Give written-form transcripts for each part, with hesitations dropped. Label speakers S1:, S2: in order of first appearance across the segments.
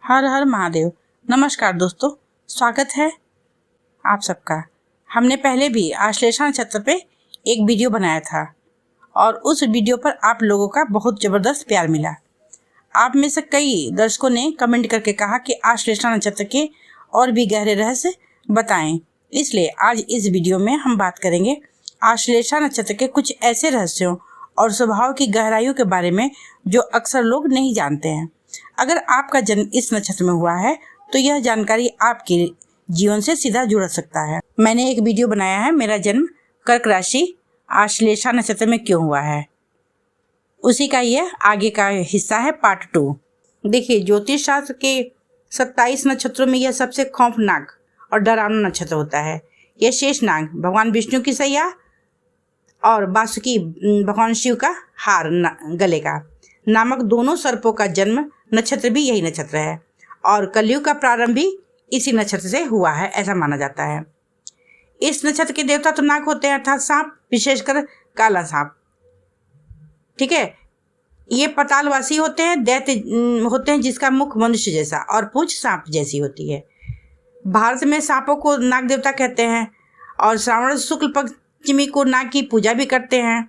S1: हर हर महादेव। नमस्कार दोस्तों, स्वागत है आप सबका। हमने पहले भी आश्लेषा नक्षत्र पे एक वीडियो बनाया था और उस वीडियो पर आप लोगों का बहुत ज़बरदस्त प्यार मिला। आप में से कई दर्शकों ने कमेंट करके कहा कि आश्लेषा नक्षत्र के और भी गहरे रहस्य बताएं। इसलिए आज इस वीडियो में हम बात करेंगे आश्लेषा नक्षत्र के कुछ ऐसे रहस्यों और स्वभाव की गहराइयों के बारे में जो अक्सर लोग नहीं जानते हैं। अगर आपका जन्म इस नक्षत्र में हुआ है तो यह जानकारी आपके जीवन से सीधा जुड़ सकता है। मैंने एक वीडियो बनाया है, मेरा जन्म कर्क राशि आश्लेषा नक्षत्र में क्यों हुआ है, उसी का यह आगे का हिस्सा है, पार्ट 2। देखिए, ज्योतिष शास्त्र के 27 नक्षत्रों में यह सबसे खौफनाक और डरावना नक्षत्र होता है। यह शेषनाग भगवान विष्णु की सैया और वासुकी भगवान शिव का हार गले का नामक दोनों सर्पों का जन्म नक्षत्र भी यही नक्षत्र है और कलयुग का प्रारंभ भी इसी नक्षत्र से हुआ है, ऐसा माना जाता है। इस नक्षत्र के देवता तो नाग होते हैं, अर्थात सांप, विशेषकर काला सांप। ठीक है, ये पातालवासी होते हैं, दैत्य होते हैं जिसका मुख मनुष्य जैसा और पूंछ सांप जैसी होती है। भारत में सांपों को नाग देवता कहते हैं और श्रावण शुक्ल पंचमी को नाग की पूजा भी करते हैं।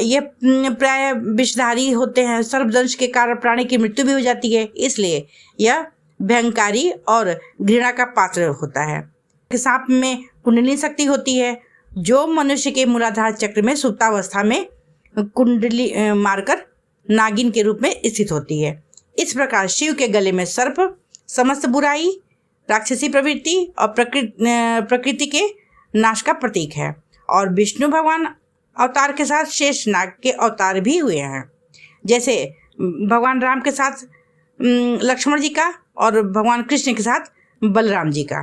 S1: ये प्राय विषधारी होते हैं, सर्पदंश के कारण प्राणी की मृत्यु भी हो जाती है, इसलिए यह भयंकारी और घृणा का पात्र होता है। सांप में कुंडली शक्ति होती है जो मनुष्य के मूलाधार चक्र में सुप्तावस्था में कुंडली मारकर नागिन के रूप में स्थित होती है। इस प्रकार शिव के गले में सर्प समस्त बुराई, राक्षसी प्रवृत्ति और प्रकृति के नाश का प्रतीक है और विष्णु भगवान अवतार के साथ शेषनाग के अवतार भी हुए हैं, जैसे भगवान राम के साथ लक्ष्मण जी का और भगवान कृष्ण के साथ बलराम जी का।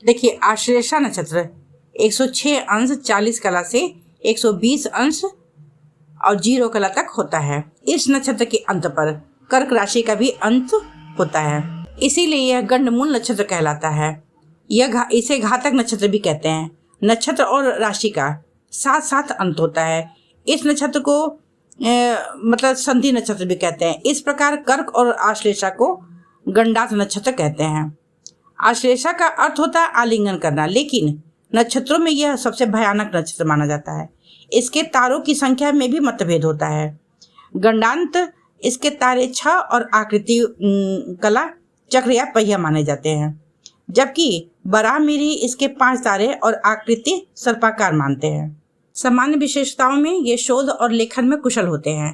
S1: देखिए, आश्लेषा नक्षत्र 106 अंश 40 कला से 120 अंश और 0 कला तक होता है। इस नक्षत्र के अंत पर कर्क राशि का भी अंत होता है, इसीलिए यह गंडमूल नक्षत्र कहलाता है। इसे घातक नक्षत्र भी कहते हैं। नक्षत्र और राशि का साथ साथ अंत होता है। इस नक्षत्र को मतलब संधि नक्षत्र भी कहते हैं। इस प्रकार कर्क और आश्लेषा को गंडात नक्षत्र कहते हैं। आश्लेषा का अर्थ होता है आलिंगन करना, लेकिन नक्षत्रों में यह सबसे भयानक नक्षत्र माना जाता है। इसके तारों की संख्या में भी मतभेद होता है। गंडांत इसके तारे 6 और आकृति कला चक्र या पहिया माने जाते हैं, जबकि बराहमिरी इसके 5 तारे और आकृति सर्पाकार मानते हैं। सामान्य विशेषताओं में ये शोध और लेखन में कुशल होते हैं,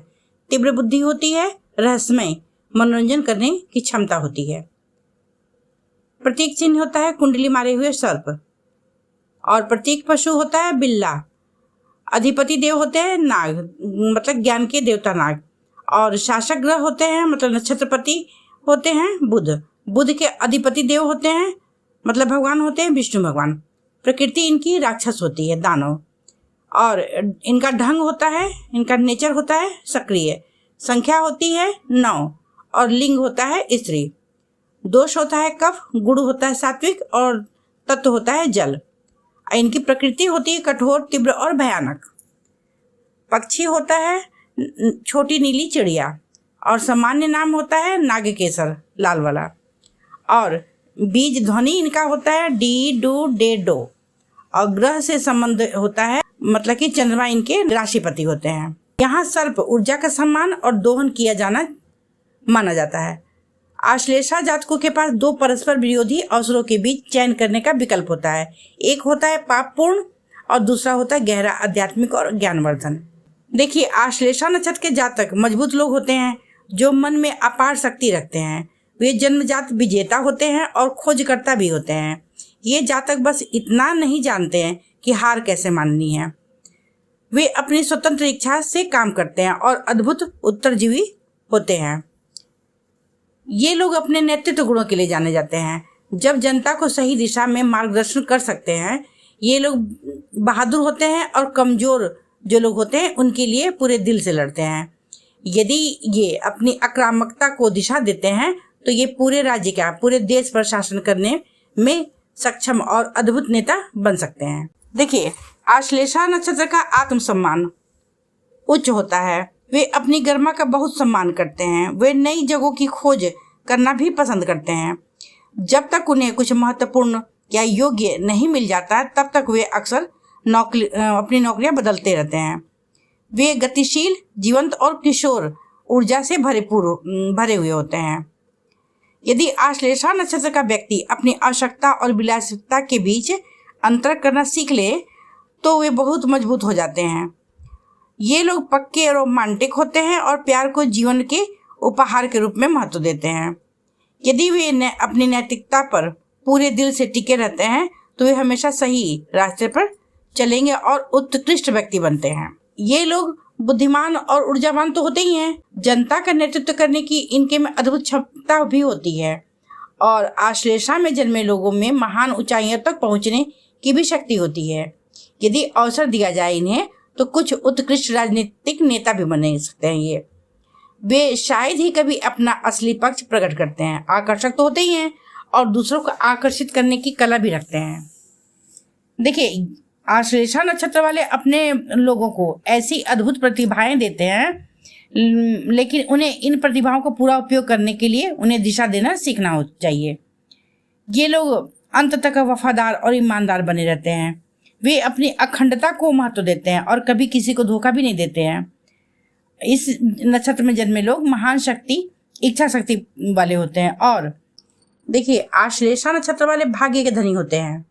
S1: तीव्र बुद्धि होती है, रहस्यमय मनोरंजन करने की क्षमता होती है। प्रतीक चिन्ह होता है कुंडली मारे हुए सर्प और प्रतीक पशु होता है बिल्ला। अधिपति देव होते हैं नाग, मतलब ज्ञान के देवता नाग, और शासक ग्रह होते हैं मतलब नक्षत्रपति होते हैं बुध। बुध के अधिपति देव होते हैं मतलब भगवान होते हैं विष्णु भगवान। प्रकृति इनकी राक्षस होती है, दानव, और इनका ढंग होता है, इनका नेचर होता है सक्रिय। संख्या होती है 9 और लिंग होता है स्त्री। दोष होता है कफ, गुण होता है सात्विक और तत्व होता है जल। इनकी प्रकृति होती है कठोर, तीव्र और भयानक। पक्षी होता है छोटी नीली चिड़िया और सामान्य नाम होता है नागकेसर, लाल वाला। और बीज ध्वनि इनका होता है डी डू डे डो। और ग्रह से संबंध होता है, मतलब कि चंद्रमा इनके राशिपति होते हैं। यहाँ सर्प ऊर्जा का सम्मान और दोहन किया जाना माना जाता है। आश्लेषा जातकों के पास 2 परस्पर विरोधी अवसरों के बीच चयन करने का विकल्प होता है। एक होता है पापपूर्ण और दूसरा होता है गहरा आध्यात्मिक और ज्ञानवर्धन। देखिए, आश्लेषा नक्षत्र के जातक मजबूत लोग होते हैं जो मन में अपार शक्ति रखते हैं। वे जन्मजात विजेता होते हैं और खोजकर्ता भी होते हैं। ये जातक बस इतना नहीं जानते हैं कि हार कैसे माननी है। वे अपनी स्वतंत्र इच्छा से काम करते हैं और अद्भुत उत्तरजीवी होते हैं। ये लोग अपने नेतृत्व गुणों के लिए जाने जाते हैं। जब जनता को सही दिशा में मार्गदर्शन कर सकते हैं, ये लोग बहादुर होते हैं और कमजोर जो लोग होते हैं उनके लिए पूरे दिल से लड़ते हैं। यदि ये अपनी आक्रामकता को दिशा देते हैं तो ये पूरे राज्य का, पूरे देश पर शासन करने में सक्षम और अद्भुत नेता बन सकते हैं। देखिए, आश्लेषा नक्षत्र का आत्मसम्मान उच्च होता है। वे अपनी गरिमा का बहुत सम्मान करते हैं। वे नई जगहों की खोज करना भी पसंद करते हैं। जब तक उन्हें कुछ महत्वपूर्ण या योग्य नहीं मिल जाता तब तक वे अक्सर अपनी नौकरियां बदलते रहते हैं। वे गतिशील, जीवंत और किशोर ऊर्जा से भरे हुए होते हैं। यदि आश्लेषा नक्षत्र का व्यक्ति अपनी आवश्यकता और विलासिता के बीच अंतर करना सीख ले तो वे बहुत मजबूत हो जाते हैं। ये लोग पक्के और रोमांटिक होते हैं और प्यार को जीवन के उपहार के रूप में महत्व देते हैं। यदि वे अपनी नैतिकता पर पूरे दिल से टिके रहते हैं तो वे हमेशा सही रास्ते पर चलेंगे और उत्कृष्ट व्यक्ति बनते हैं। ये लोग बुद्धिमान और ऊर्जावान तो होते ही हैं, जनता का नेतृत्व करने की इनके में अद्भुत क्षमता भी होती है और आश्लेषा में जन्मे लोगों में महान ऊंचाइयों तक पहुंचने की भी शक्ति होती है। यदि अवसर दिया जाए इन्हें तो कुछ उत्कृष्ट राजनीतिक नेता भी बन सकते हैं। वे शायद ही कभी अपना असली पक्ष प्रकट करते हैं। आकर्षक तो होते ही हैं और दूसरों को आकर्षित करने की कला भी रखते हैं। देखिए, आश्लेषा नक्षत्र वाले अपने लोगों को ऐसी अद्भुत प्रतिभाएं देते हैं, लेकिन उन्हें इन प्रतिभाओं को पूरा उपयोग करने के लिए उन्हें दिशा देना सीखना चाहिए। ये लोग अंत तक वफादार और ईमानदार बने रहते हैं। वे अपनी अखंडता को महत्व देते हैं और कभी किसी को धोखा भी नहीं देते हैं। इस नक्षत्र में जन्मे लोग महान इच्छा शक्ति वाले होते हैं। और देखिए, आश्लेषा नक्षत्र वाले भाग्य के धनी होते हैं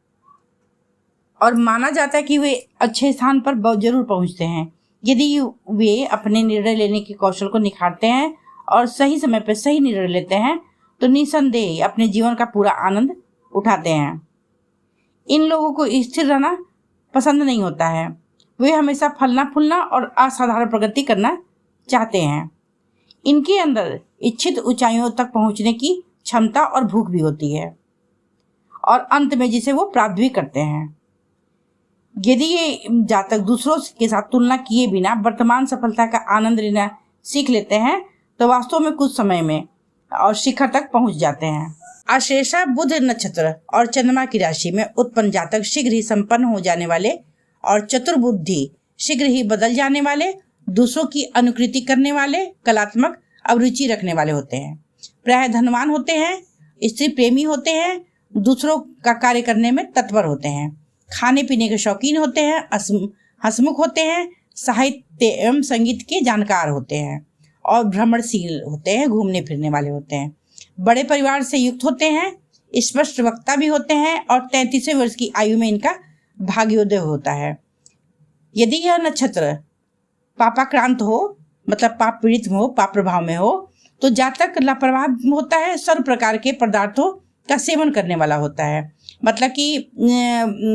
S1: और माना जाता है कि वे अच्छे स्थान पर जरूर पहुंचते हैं यदि वे अपने निर्णय लेने के कौशल को निखारते हैं और सही समय पर सही निर्णय लेते हैं तो निसंदेह अपने जीवन का पूरा आनंद उठाते हैं। इन लोगों को स्थिर रहना पसंद नहीं होता है। वे हमेशा फलना फूलना और असाधारण प्रगति करना चाहते हैं। इनके अंदर इच्छित ऊंचाइयों तक पहुंचने की क्षमता और भूख भी होती है और अंत में जिसे वो प्राप्त भी करते हैं। यदि ये जातक दूसरों के साथ तुलना किए बिना वर्तमान सफलता का आनंद लेना सीख लेते हैं तो वास्तव में कुछ समय में और शिखर तक पहुंच जाते हैं। आश्लेषा बुध नक्षत्र और चंद्रमा की राशि में उत्पन्न जातक शीघ्र ही संपन्न हो जाने वाले और चतुर्बुद्धि, शीघ्र ही बदल जाने वाले, दूसरों की अनुकृति करने वाले, कलात्मक अभिरुचि रखने वाले होते हैं। प्रायः धनवान होते हैं, स्त्री प्रेमी होते हैं, दूसरों का कार्य करने में तत्पर होते हैं, खाने पीने के शौकीन होते हैं, हंसमुख होते हैं, साहित्य एवं संगीत के जानकार होते हैं और भ्रमणशील होते हैं, घूमने फिरने वाले होते हैं। बड़े परिवार से युक्त होते हैं, स्पष्ट वक्ता भी होते हैं और 33वें वर्ष की आयु में इनका भाग्योदय होता है। यदि यह नक्षत्र पापाक्रांत हो, मतलब पाप पीड़ित हो, पाप प्रभाव में हो, तो जातक लापरवाह होता है, सर्व प्रकार के पदार्थों का सेवन करने वाला होता है, मतलब कि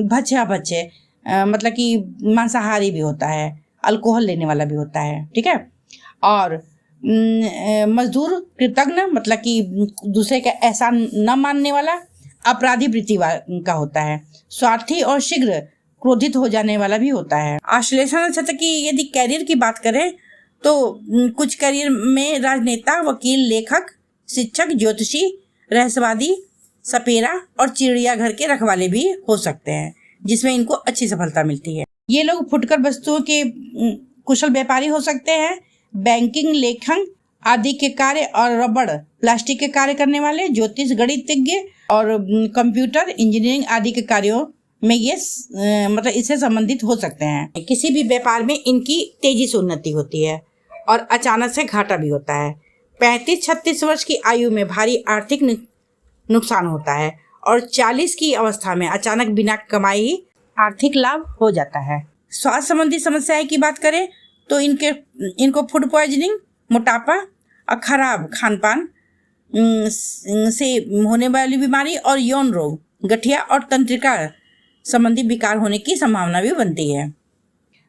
S1: भक्ष्य मतलब कि मांसाहारी भी होता है, अल्कोहल लेने वाला भी होता है, ठीक है। और मजदूर, कृतज्ञ, मतलब कि दूसरे का एहसान न मानने वाला, अपराधी वृत्ति का होता है, स्वार्थी और शीघ्र क्रोधित हो जाने वाला भी होता है। आश्लेषा नक्षत्र की यदि कैरियर की बात करें तो कुछ करियर में राजनेता, वकील, लेखक, शिक्षक, ज्योतिषी, रहस्यवादी, सपेरा और चिड़ियाघर के रखवाले भी हो सकते हैं, जिसमें इनको अच्छी सफलता मिलती है। ये लोग फुटकर वस्तुओं के कुशल व्यापारी हो सकते हैं, बैंकिंग, लेखन आदि के कार्य और रबड़, प्लास्टिक के कार्य करने वाले, ज्योतिष, गणितज्ञ और कंप्यूटर इंजीनियरिंग आदि के कार्यों में ये मतलब इससे संबंधित हो सकते हैं। किसी भी व्यापार में इनकी तेजी से उन्नति होती है और अचानक से घाटा भी होता है। 35-36 वर्ष की आयु में भारी आर्थिक नुकसान होता है और 40 की अवस्था में अचानक बिना कमाई आर्थिक लाभ हो जाता है। स्वास्थ्य संबंधी समस्याएं की बात करें तो इनको फूड पॉइजनिंग, मोटापा और खराब खान पान से होने वाली बीमारी और यौन रोग, गठिया और तंत्रिका संबंधी विकार होने की संभावना भी बनती है।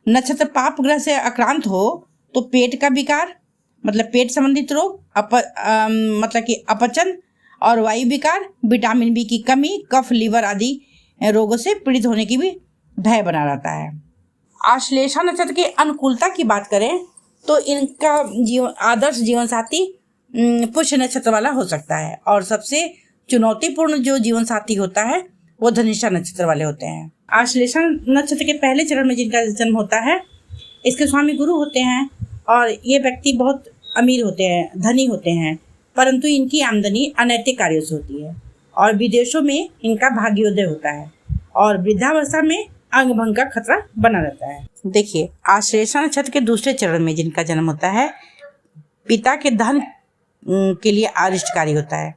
S1: नक्षत्र पाप ग्रह से आक्रांत हो तो पेट का विकार, मतलब पेट संबंधित रोग, मतलब कि अपचन और वायु विकार, विटामिन बी की कमी, कफ, लीवर आदि रोगों से पीड़ित होने की भी भय बना रहता है। आश्लेषा नक्षत्र की अनुकूलता की बात करें तो इनका आदर्श जीवन साथी पुष्य नक्षत्र वाला हो सकता है और सबसे चुनौतीपूर्ण जो जीवन साथी होता है वो धनिष्ठा नक्षत्र वाले होते हैं। आश्लेषा नक्षत्र के पहले चरण में जिनका जन्म होता है, इसके स्वामी गुरु होते हैं और ये व्यक्ति बहुत अमीर होते हैं, धनी होते हैं, परंतु इनकी आमदनी अनैतिक कार्यों से होती है और विदेशों में इनका भाग्योदय होता है और वृद्धावस्था में अंग भंग का खतरा बना रहता है। देखिए, आश्लेषा नक्षत्र के दूसरे चरण में जिनका जन्म होता है, पिता के धन के लिए अरिष्टकारी होता है।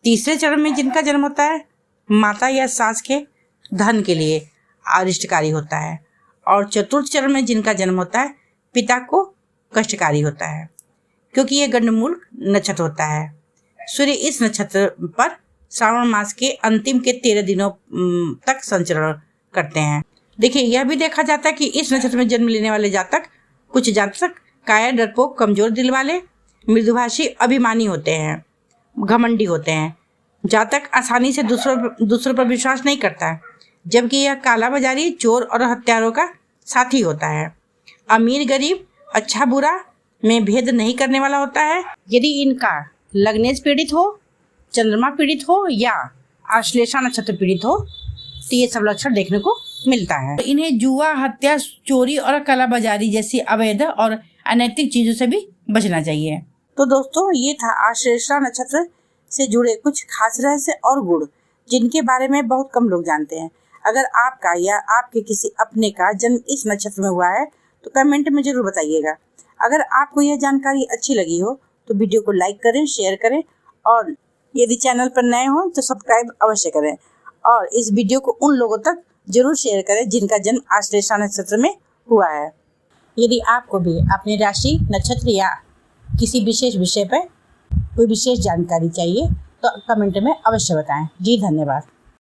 S1: तीसरे चरण में जिनका जन्म होता है, माता या सास के धन के लिए अरिष्टकारी होता है। और चतुर्थ चरण में जिनका जन्म होता है, पिता को कष्टकारी होता है, क्योंकि यह गंडमूल नक्षत्र होता है। सूर्य इस नक्षत्र पर श्रावण मास के अंतिम के 13 दिनों तक संचरण करते हैं। देखिए, यह भी देखा जाता है कि इस नक्षत्र में जन्म लेने वाले कुछ जातक काया, डरपोक, कमजोर दिल वाले, मृदुभाषी, अभिमानी होते हैं, घमंडी होते हैं। जातक आसानी से दूसरों पर विश्वास नहीं करता है, जबकि यह काला बाजारी, चोर और हत्यारों का साथी होता है। अमीर गरीब, अच्छा बुरा में भेद नहीं करने वाला होता है। यदि इनका लग्नेश पीड़ित हो, चंद्रमा पीड़ित हो या आश्लेषा नक्षत्र पीड़ित हो तो ये सब लक्षण देखने को मिलता है। इन्हें जुआ, हत्या, चोरी और काला बाजारी जैसी अवैध और अनैतिक चीजों से भी बचना चाहिए। तो दोस्तों, ये था आश्लेषा नक्षत्र से जुड़े कुछ खास रहस्य और गुण जिनके बारे में बहुत कम लोग जानते हैं। अगर आपका या आपके किसी अपने का जन्म इस नक्षत्र में हुआ है तो कमेंट में जरूर बताइएगा। अगर आपको यह जानकारी अच्छी लगी हो तो वीडियो को लाइक करें, शेयर करें और यदि चैनल पर नए हो तो सब्सक्राइब अवश्य करें और इस वीडियो को उन लोगों तक जरूर शेयर करें जिनका जन्म आश्लेषा नक्षत्र में हुआ है। यदि आपको भी अपनी राशि, नक्षत्र या किसी विशेष विषय पर कोई विशेष जानकारी चाहिए तो कमेंट में अवश्य बताएं। जी धन्यवाद।